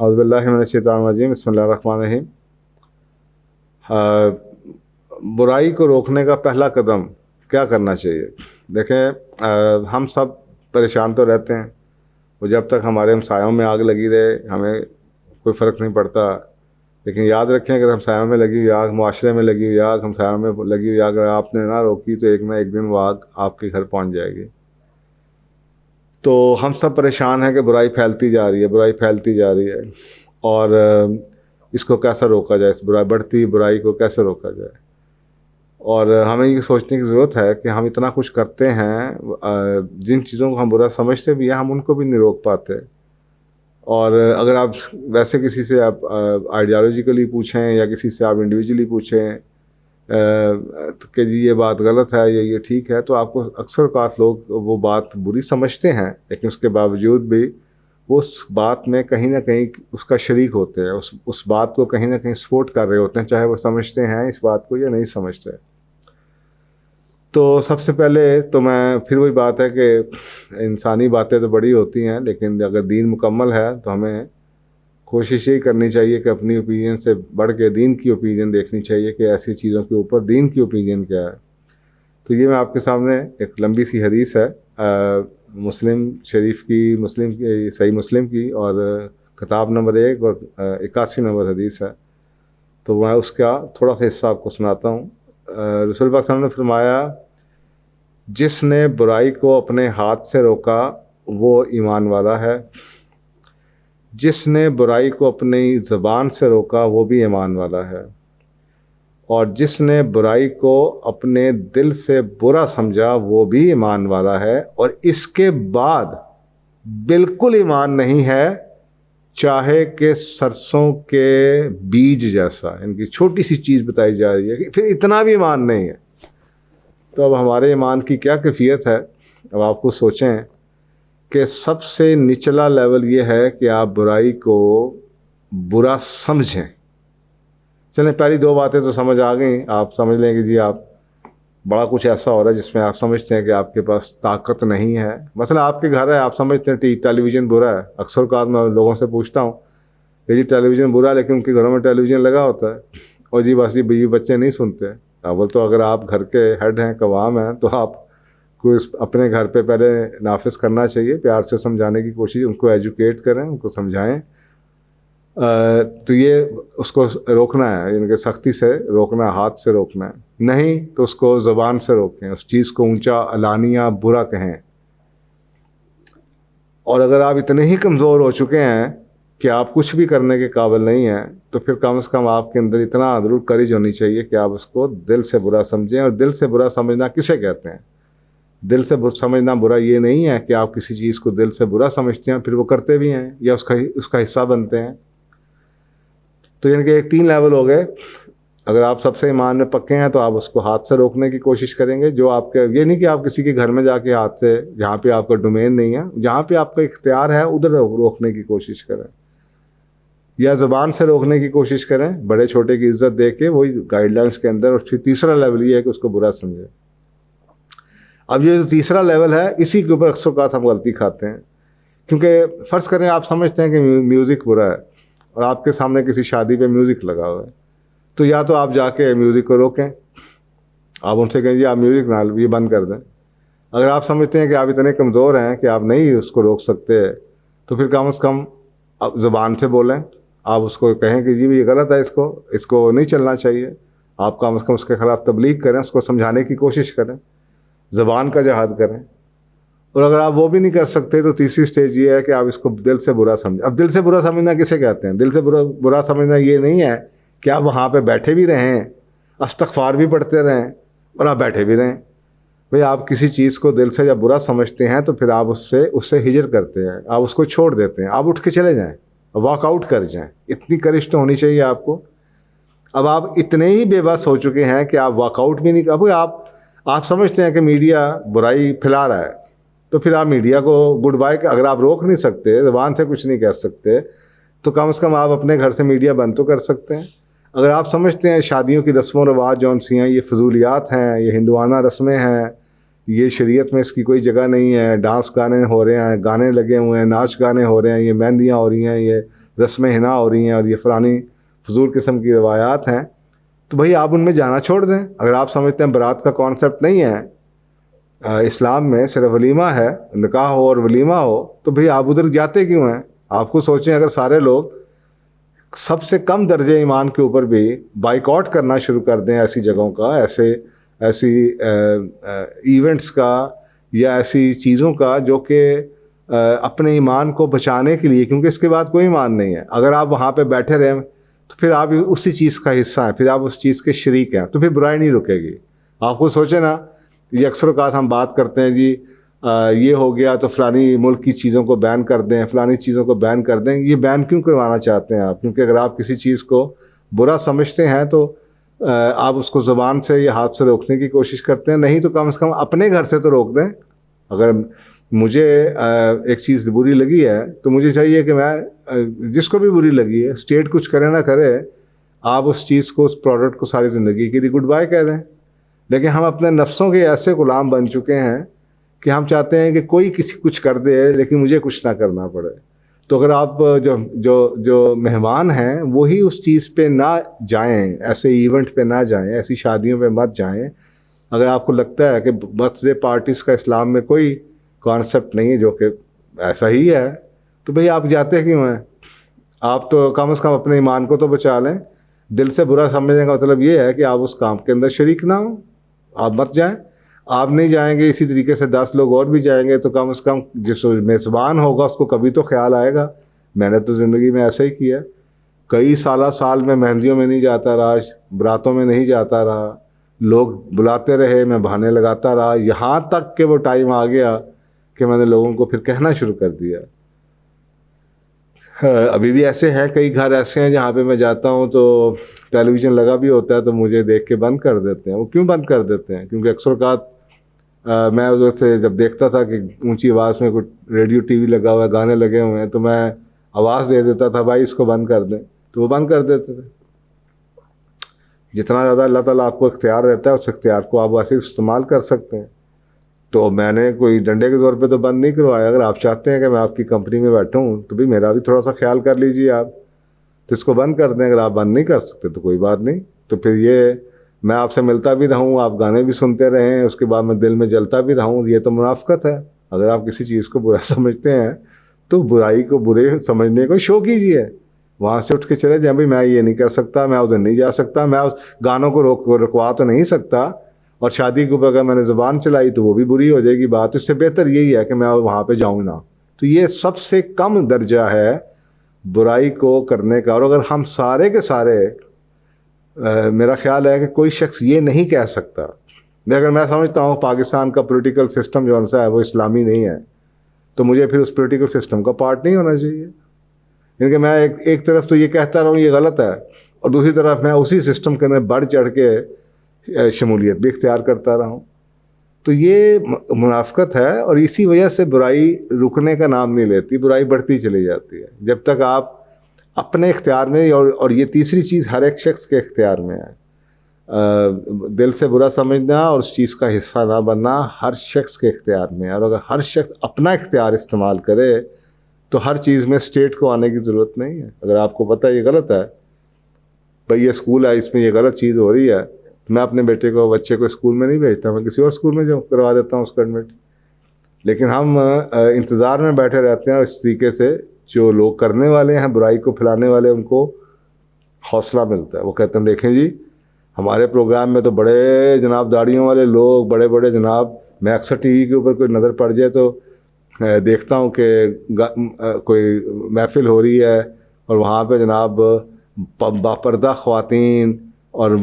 औज़ुबिल्लाहि मिनश्शैतानिर्रजीम बिस्मिल्लाहिर्रहमानिर्रहीम। बुराई को रोकने का पहला कदम क्या करना चाहिए? देखें, हम सब परेशान तो रहते हैं, और जब तक हमारे हमसायों में आग लगी रहे हमें कोई फ़र्क नहीं पड़ता। लेकिन याद रखें, अगर हमसायों में लगी हुई आग, मुआशरे में लगी हुई आग, हमसायों में लगी हुई आग अगर आपने ना रोकी तो एक ना एक दिन वो आग आपके घर पहुंच जाएगी। तो हम सब परेशान हैं कि बुराई फैलती जा रही है, बुराई फैलती जा रही है, और इसको कैसे रोका जाए, इस बढ़ती बुराई को कैसे रोका जाए। और हमें ये सोचने की ज़रूरत है कि हम इतना कुछ करते हैं, जिन चीज़ों को हम बुरा समझते भी हैं हम उनको भी नहीं रोक पाते। और अगर आप वैसे किसी से आप आइडियोलॉजिकली पूछें या किसी से आप इंडिविजुअली पूछें कि जी ये बात गलत है या ये ठीक है, तो आपको अक्सर औक़ात लोग वो बात बुरी समझते हैं, लेकिन उसके बावजूद भी वो उस बात में कहीं ना कहीं उसका शरीक होते हैं, उस बात को कहीं ना कहीं सपोर्ट कर रहे होते हैं, चाहे वो समझते हैं इस बात को या नहीं समझते। तो सबसे पहले तो मैं फिर वही बात है कि इंसानी बातें तो बड़ी होती हैं, लेकिन अगर दीन मुकम्मल है तो हमें कोशिश यही करनी चाहिए कि अपनी ओपिनियन से बढ़ के दीन की ओपिनियन देखनी चाहिए कि ऐसी चीज़ों के ऊपर दीन की ओपिनियन क्या है। तो ये मैं आपके सामने एक लंबी सी हदीस है मुस्लिम शरीफ की, सही मुस्लिम की, और किताब नंबर 1 और 81 नंबर हदीस है। तो मैं उसका थोड़ा सा हिस्सा आपको सुनाता हूँ। रसूल पाक सल्लल्लाहु अलैहि वसल्लम ने फरमाया, जिसने बुराई को अपने हाथ से रोका वो ईमान वाला है, जिसने बुराई को अपनी ज़बान से रोका वो भी ईमान वाला है, और जिसने बुराई को अपने दिल से बुरा समझा वो भी ईमान वाला है, और इसके बाद बिल्कुल ईमान नहीं है, चाहे कि सरसों के बीज जैसा। इनकी छोटी सी चीज़ बताई जा रही है कि फिर इतना भी ईमान नहीं है। तो अब हमारे ईमान की क्या कैफियत है? अब आपको सोचें कि सबसे निचला लेवल ये है कि आप बुराई को बुरा समझें। चलें, पहली 2 बातें तो समझ आ गई, आप समझ लें कि जी आप बड़ा कुछ ऐसा हो रहा है जिसमें आप समझते हैं कि आपके पास ताकत नहीं है। मसला आपके घर है, आप समझते हैं टेलीविज़न बुरा है। अक्सर का मैं लोगों से पूछता हूँ कि जी टेलीविज़न बुरा है, लेकिन उनके घरों में टेलीविज़न लगा होता है, और जी बस ये बीवी बच्चे नहीं सुनते। अव्वल तो अगर आप घर के हेड हैं, कवाम हैं, तो आपको अपने घर पे पहले नाफिज करना चाहिए, प्यार से समझाने की कोशिश, उनको एजुकेट करें, उनको समझाएं। तो ये उसको रोकना है, इनके सख्ती से रोकना है, हाथ से रोकना है, नहीं तो उसको ज़बान से रोकें, उस चीज़ को ऊंचा अलानिया बुरा कहें। और अगर आप इतने ही कमज़ोर हो चुके हैं कि आप कुछ भी करने के काबिल नहीं हैं, तो फिर कम से कम आपके अंदर इतना ज़रूर करेज होनी चाहिए कि आप उसको दिल से बुरा समझें। और दिल से बुरा समझना किसे कहते हैं? दिल से समझना बुरा ये नहीं है कि आप किसी चीज़ को दिल से बुरा समझते हैं फिर वो करते भी हैं या उसका हिस्सा बनते हैं। तो यानी कि 3 लेवल हो गए। अगर आप सबसे ईमान में पक्के हैं तो आप उसको हाथ से रोकने की कोशिश करेंगे। जो आपके, ये नहीं कि आप किसी के घर में जाके हाथ से, जहाँ पे आपका डोमेन नहीं है, जहाँ पे आपका इख्तियार है उधर रोकने की कोशिश करें, या ज़बान से रोकने की कोशिश करें, बड़े छोटे की इज्जत दे के, वही गाइडलाइंस के अंदर। और फिर तीसरा लेवल ये है कि उसको बुरा समझें। अब ये जो तीसरा लेवल है, इसी के ऊपर अक्सर बात हम गलती खाते हैं, क्योंकि फ़र्ज़ करें आप समझते हैं कि म्यूज़िक बुरा है और आपके सामने किसी शादी पे म्यूज़िक लगा हुआ है, तो या तो आप जाके म्यूज़िक को रोकें, आप उनसे कहें जी आप म्यूज़िक ना, ये बंद कर दें। अगर आप समझते हैं कि आप इतने कमज़ोर हैं कि आप नहीं उसको रोक सकते, तो फिर कम से कम आप ज़बान से बोलें, आप उसको कहें कि जी ये गलत है, इसको नहीं चलना चाहिए। आप कम से कम उसके ख़िलाफ़ तबलीग करें, उसको समझाने की कोशिश करें, ज़बान का जहाद करें। और अगर आप वो भी नहीं कर सकते तो तीसरी स्टेज ये है कि आप इसको दिल से बुरा समझें। अब दिल से बुरा समझना किसे कहते हैं? दिल से बुरा समझना ये नहीं है कि आप वहाँ पे बैठे भी रहें, इस्तिग़फ़ार भी पढ़ते रहें और आप बैठे भी रहें। भाई, आप किसी चीज़ को दिल से जब बुरा समझते हैं तो फिर आप उससे हिजर करते हैं, आप उसको छोड़ देते हैं, आप उठ के चले जाएँ, वॉकआउट कर जाएँ। इतनी करिश तो होनी चाहिए आपको। अब आप इतने ही बेबस हो चुके हैं कि आप वॉकआउट भी नहीं कर। आप समझते हैं कि मीडिया बुराई फैला रहा है, तो फिर आप मीडिया को गुड बाय, अगर आप रोक नहीं सकते, ज़बान से कुछ नहीं कर सकते, तो कम से कम आप अपने घर से मीडिया बंद तो कर सकते हैं। अगर आप समझते हैं शादियों की रस्म व रवाज जौन सी हैं ये फजूलियात हैं, ये हिंदुआना रस्में हैं, ये शरीयत में इसकी कोई जगह नहीं है, डांस गाने हो रहे हैं, गाने लगे हुए हैं, नाच गाने हो रहे हैं, ये मेहंदियाँ हो रही हैं, ये रस्में हिना हो रही हैं और ये फ़लानी फजूल किस्म की रवायात हैं, तो भाई आप उनमें जाना छोड़ दें। अगर आप समझते हैं बारात का कॉन्सेप्ट नहीं है इस्लाम में, सिर्फ वलीमा है, निकाह हो और वलीमा हो, तो भाई आप उधर जाते क्यों हैं? आपको सोचें, अगर सारे लोग सबसे कम दर्जे ईमान के ऊपर भी बाइकआउट करना शुरू कर दें ऐसी जगहों का, ऐसी इवेंट्स का या ऐसी चीज़ों का जो कि अपने ईमान को बचाने के लिए, क्योंकि इसके बाद कोई ईमान नहीं है, अगर आप वहाँ पे बैठे रहें तो फिर आप उसी चीज़ का हिस्सा हैं, फिर आप उस चीज़ के शरीक हैं, तो फिर बुराई नहीं रुकेगी। आपको सोचे ना, ये अक्सर औक़ात हम बात करते हैं जी ये हो गया तो फ़लानी मुल्क की चीज़ों को बैन कर दें, फ़लानी चीज़ों को बैन कर दें। ये बैन क्यों करवाना चाहते हैं आप? क्योंकि अगर आप किसी चीज़ को बुरा समझते हैं तो आप उसको ज़ुबान से या हाथ से रोकने की कोशिश करते हैं, नहीं तो कम से कम अपने घर से तो रोक दें। अगर मुझे एक चीज़ बुरी लगी है तो मुझे चाहिए कि मैं जिसको भी बुरी लगी है, स्टेट कुछ करे ना करे, आप उस चीज़ को, उस प्रोडक्ट को सारी ज़िंदगी के लिए गुड बाय कह दें। लेकिन हम अपने नफ्सों के ऐसे ग़ुलाम बन चुके हैं कि हम चाहते हैं कि कोई किसी कुछ कर दे लेकिन मुझे कुछ ना करना पड़े। तो अगर आप जो मेहमान हैं वही उस चीज़ पे ना जाएं, ऐसे इवेंट पे ना जाएं, ऐसी शादियों पे मत जाएं। अगर आपको लगता है कि बर्थडे पार्टीज़ का इस्लाम में कोई कॉन्सेप्ट नहीं है जो कि ऐसा ही है, तो भाई आप जाते क्यों हैं? आप तो कम से कम अपने ईमान को तो बचा लें। दिल से बुरा समझने का मतलब ये है कि आप उस काम के अंदर शरीक ना हो, आप मत जाएं। आप नहीं जाएंगे, इसी तरीके से 10 लोग और भी जाएंगे, तो कम से कम जिस मेज़बान होगा उसको कभी तो ख्याल आएगा। मैंने तो ज़िंदगी में ऐसा ही किया, कई साल में मेहंदियों में नहीं जाता रहा, बारातों में नहीं जाता रहा, लोग बुलाते रहे, मैं बहाने लगाता रहा, यहाँ तक कि वो टाइम आ गया कि मैंने लोगों को फिर कहना शुरू कर दिया। अभी भी ऐसे हैं, कई घर ऐसे हैं जहाँ पे मैं जाता हूँ तो टेलीविज़न लगा भी होता है तो मुझे देख के बंद कर देते हैं। वो क्यों बंद कर देते हैं? क्योंकि अक्सर औक़ात मैं उधर से जब देखता था कि ऊंची आवाज़ में कुछ रेडियो टीवी लगा हुआ है, गाने लगे हुए हैं, तो मैं आवाज़ दे देता था, भाई इसको बंद कर दें, तो वो बंद कर देते थे। जितना ज़्यादा अल्लाह ताला आपको इख्तियार देता है उस इख्तियार को आप वैसे इस्तेमाल कर सकते हैं। तो मैंने कोई डंडे के तौर पे तो बंद नहीं करवाया। अगर आप चाहते हैं कि मैं आपकी कंपनी में बैठा हूँ तो भी मेरा भी थोड़ा सा ख्याल कर लीजिए आप, तो इसको बंद कर दें। अगर आप बंद नहीं कर सकते तो कोई बात नहीं, तो फिर ये मैं आपसे मिलता भी रहूँ, आप गाने भी सुनते रहें, उसके बाद मैं दिल में जलता भी रहूँ, ये तो मुनाफ़िक़त है। अगर आप किसी चीज़ को बुरा समझते हैं तो बुराई को बुरे समझने को शो कीजिए, वहाँ से उठ के चले जाए, भाई मैं ये नहीं कर सकता, मैं उधर नहीं जा सकता, मैं उस गानों को रुकवा तो नहीं सकता, और शादी के ऊपर अगर मैंने ज़ुबान चलाई तो वो भी बुरी हो जाएगी बात। इससे बेहतर यही है कि मैं वहाँ पे जाऊँ ना। तो ये सबसे कम दर्जा है बुराई को करने का। और अगर हम सारे के सारे मेरा ख्याल है कि कोई शख्स ये नहीं कह सकता, अगर मैं समझता हूँ पाकिस्तान का पॉलिटिकल सिस्टम जो सा है वो इस्लामी नहीं है, तो मुझे फिर उस पॉलिटिकल सिस्टम का पार्ट नहीं होना चाहिए। क्योंकि मैं एक तरफ तो ये कहता रहूँ ये गलत है, और दूसरी तरफ मैं उसी सिस्टम के अंदर बढ़ चढ़ के शमूलियत भी इख्तियार करता रहा हूँ, तो ये मुनाफ़िक़त है। और इसी वजह से बुराई रुकने का नाम नहीं लेती, बुराई बढ़ती चली जाती है जब तक आप अपने इख्तियार में। और ये तीसरी चीज़ हर एक शख्स के इख्तियार में है, दिल से बुरा समझना और उस चीज़ का हिस्सा ना बनना हर शख्स के इख्तियार में है। और अगर हर शख्स अपना इख्तियार इस्तेमाल करे तो हर चीज़ में स्टेट को आने की ज़रूरत नहीं है। अगर आपको पता है ये गलत है, भाई ये स्कूल है, इसमें ये गलत चीज़ हो रही है, मैं अपने बच्चे को स्कूल में नहीं भेजता, मैं किसी और स्कूल में जो करवा देता हूँ उसका एडमिट। लेकिन हम इंतज़ार में बैठे रहते हैं, और इस तरीके से जो लोग करने वाले हैं, बुराई को फैलाने वाले, उनको हौसला मिलता है। वो कहते हैं देखें जी हमारे प्रोग्राम में तो बड़े जनाब दाढ़ियों वाले लोग, बड़े बड़े जनाब, मैं अक्सर टीवी के ऊपर कोई नज़र पड़ जाए तो देखता हूँ कि कोई महफिल हो रही है और वहाँ पे जनाब बापर्दा ख़वातीन और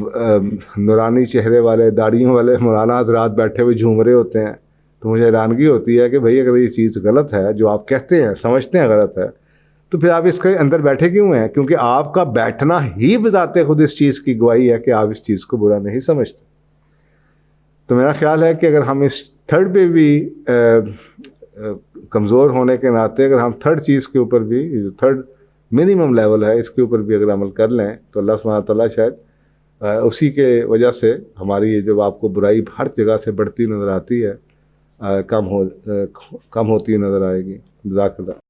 नूरानी चेहरे वाले, दाढ़ियों वाले मौलाना हज़रात बैठे हुए झूम रहे होते हैं। तो मुझे हैरानगी होती है कि भाई अगर ये चीज़ गलत है, जो आप कहते हैं समझते हैं गलत है, तो फिर आप इसके अंदर बैठे क्यों हैं? क्योंकि आपका बैठना ही बजाते खुद इस चीज़ की गवाही है कि आप इस चीज़ को बुरा नहीं समझते। तो मेरा ख्याल है कि अगर हम इस थर्ड पे भी कमज़ोर होने के नाते, अगर हम थर्ड चीज़ के ऊपर भी, जो थर्ड मिनिमम लेवल है, इसके ऊपर भी अगर अमल कर लें तो अल्लाह सुब्हानहू व तआला शायद उसी के वजह से हमारी ये जब आपको बुराई हर जगह से बढ़ती नज़र आती है, कम होती नज़र आएगी। जज़ाकल्लाह।